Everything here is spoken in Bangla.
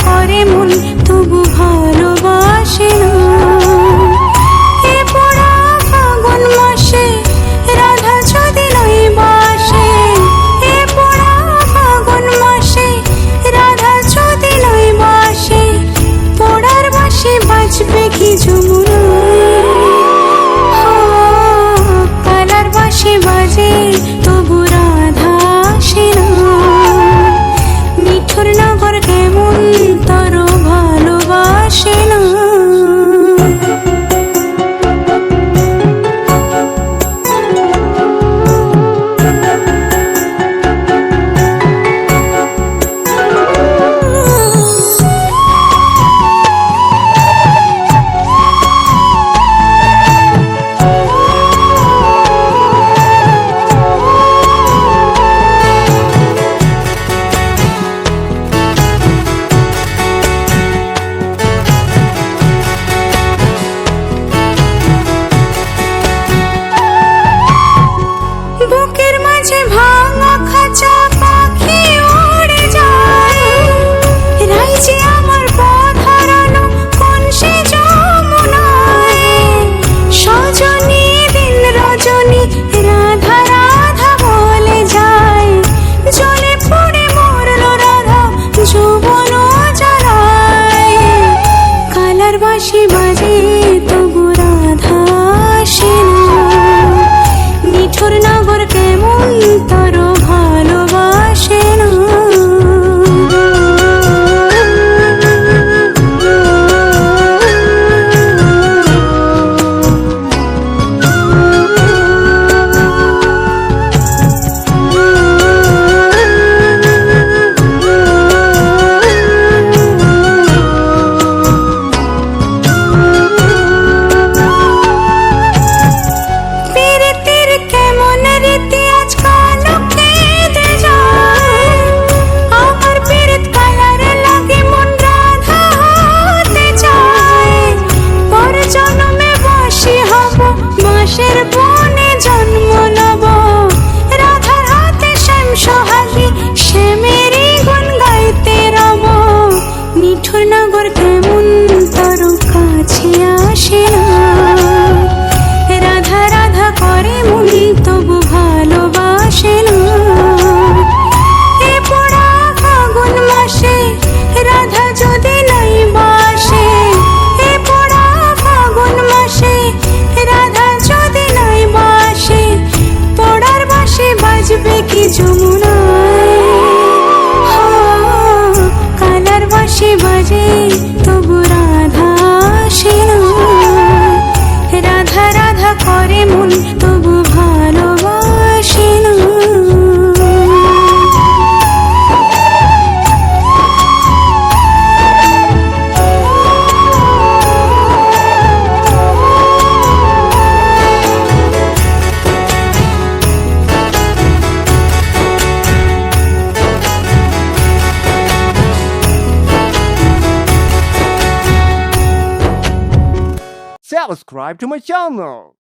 করে মন তবু ভালোবাসে না। এ পোড়া ফাগুন মাসে রাধা যদি নই বাসে, এ পোড়া ফাগুন মাসে রাধা যদি নই বাসে, পোড়ার বাঁশি বাজবে কি যমুনায়। কালার বাঁশি বাজে তবু রাধা আসে না। মিঠুর নগর কেমন তার ভালোবাসে না। বুকের মাঝে ভাঙা খাঁচা পাখি উড়ে যায়, রাইছে আমার পথ হারানো কোন সে যমুনায়। সজনী দিন রজনী রাধা রাধা বলে যায়, জলে পড়ে মরল রাধা যৌবন জ্বালায়। কালার বাঁশি বাজে তবু রাধা আসে না। মিঠুর নগর কেমন তার ভালোবাসে না। পীড়িতের কেমন রীতি আজকাল কেঁদে যায়, আমার পীড়িত কালার লাগে মন রাধা হতে চায়। পর জন্মে বাঁশি হব বাঁশের বনে জন্ম নেব, রাধার হাতে শ্যাম সোহাগী শ্যামেরই গুণ গাইতে রব। মিঠুর নগর কেমন তার কাছে আসে না। রাধা রাধা করে মন তবু ভালোবাসে না। এ পোড়া ফাগুন মাসে রাধা যদি নাই বাসে, এ পোড়া ফাগুন মাসে রাধা যদি নাই বাসে, পোড়ার বাঁশি বাজবে কি যমুনায়। কালার বাঁশি বাজে তবু রাধা আসে না। রাধা রাধা করে মন তবু ভালোবাসে না। Subscribe to my channel.